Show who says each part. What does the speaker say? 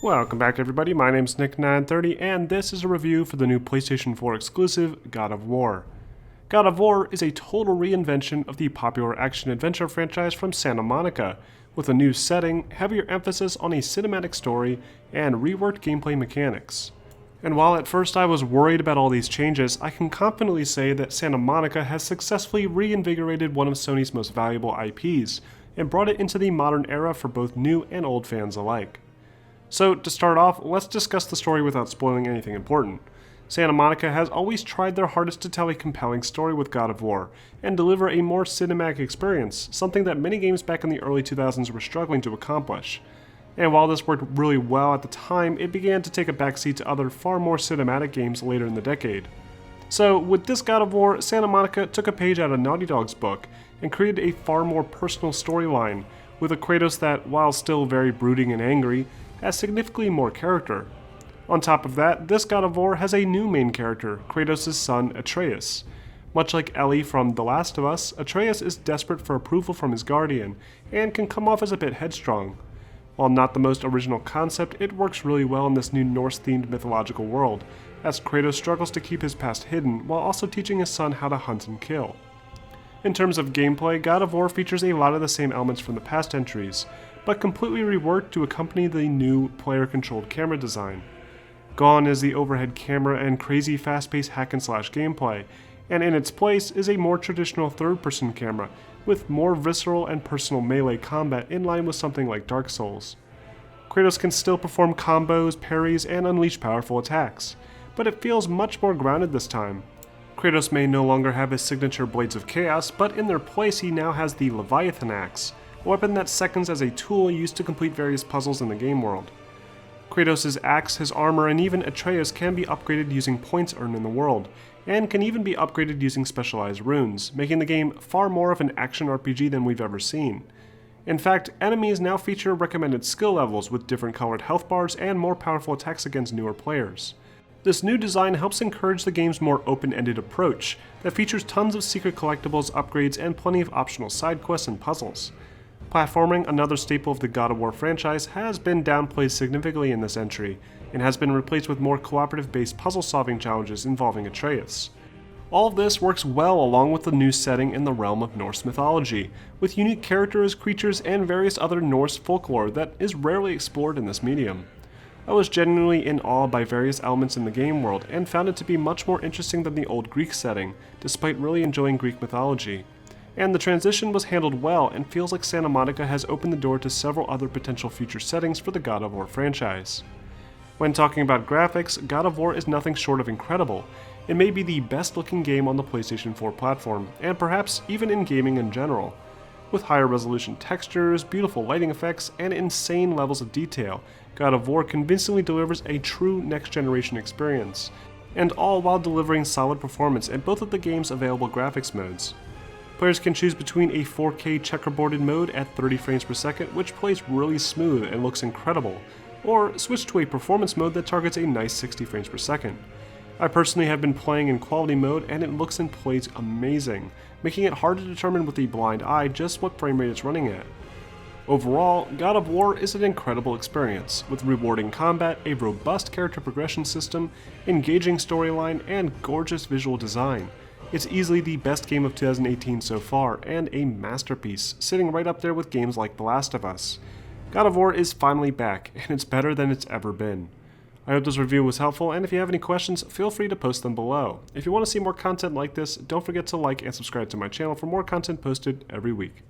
Speaker 1: Welcome back everybody, my name's Nick930 and this is a review for the new PlayStation 4 exclusive God of War. God of War is a total reinvention of the popular action-adventure franchise from Santa Monica, with a new setting, heavier emphasis on a cinematic story, and reworked gameplay mechanics. And while at first I was worried about all these changes, I can confidently say that Santa Monica has successfully reinvigorated one of Sony's most valuable IPs, and brought it into the modern era for both new and old fans alike. So, to start off, let's discuss the story without spoiling anything important. Santa Monica has always tried their hardest to tell a compelling story with God of War, and deliver a more cinematic experience, something that many games back in the early 2000s were struggling to accomplish. And while this worked really well at the time, it began to take a backseat to other far more cinematic games later in the decade. So, with this God of War, Santa Monica took a page out of Naughty Dog's book, and created a far more personal storyline, with a Kratos that, while still very brooding and angry, has significantly more character. On top of that, this God of War has a new main character, Kratos' son Atreus. Much like Ellie from The Last of Us, Atreus is desperate for approval from his guardian, and can come off as a bit headstrong. While not the most original concept, it works really well in this new Norse-themed mythological world, as Kratos struggles to keep his past hidden while also teaching his son how to hunt and kill. In terms of gameplay, God of War features a lot of the same elements from the past entries, but completely reworked to accompany the new player-controlled camera design. Gone is the overhead camera and crazy fast-paced hack-and-slash gameplay, and in its place is a more traditional third-person camera, with more visceral and personal melee combat in line with something like Dark Souls. Kratos can still perform combos, parries, and unleash powerful attacks, but it feels much more grounded this time. Kratos may no longer have his signature Blades of Chaos, but in their place he now has the Leviathan Axe, a weapon that seconds as a tool used to complete various puzzles in the game world. Kratos' axe, his armor, and even Atreus can be upgraded using points earned in the world, and can even be upgraded using specialized runes, making the game far more of an action RPG than we've ever seen. In fact, enemies now feature recommended skill levels with different colored health bars and more powerful attacks against newer players. This new design helps encourage the game's more open-ended approach that features tons of secret collectibles, upgrades, and plenty of optional side quests and puzzles. Platforming, another staple of the God of War franchise, has been downplayed significantly in this entry, and has been replaced with more cooperative-based puzzle-solving challenges involving Atreus. All of this works well along with the new setting in the realm of Norse mythology, with unique characters, creatures, and various other Norse folklore that is rarely explored in this medium. I was genuinely in awe by various elements in the game world, and found it to be much more interesting than the old Greek setting, despite really enjoying Greek mythology. And the transition was handled well, and feels like Santa Monica has opened the door to several other potential future settings for the God of War franchise. When talking about graphics, God of War is nothing short of incredible. It may be the best looking game on the PlayStation 4 platform, and perhaps even in gaming in general. With higher resolution textures, beautiful lighting effects, and insane levels of detail, God of War convincingly delivers a true next generation experience, and all while delivering solid performance in both of the game's available graphics modes. Players can choose between a 4K checkerboarded mode at 30 frames per second, which plays really smooth and looks incredible, or switch to a performance mode that targets a nice 60 frames per second. I personally have been playing in quality mode and it looks and plays amazing, making it hard to determine with the blind eye just what frame rate it's running at. Overall, God of War is an incredible experience, with rewarding combat, a robust character progression system, engaging storyline, and gorgeous visual design. It's easily the best game of 2018 so far, and a masterpiece, sitting right up there with games like The Last of Us. God of War is finally back, and it's better than it's ever been. I hope this review was helpful, and if you have any questions, feel free to post them below. If you want to see more content like this, don't forget to like and subscribe to my channel for more content posted every week.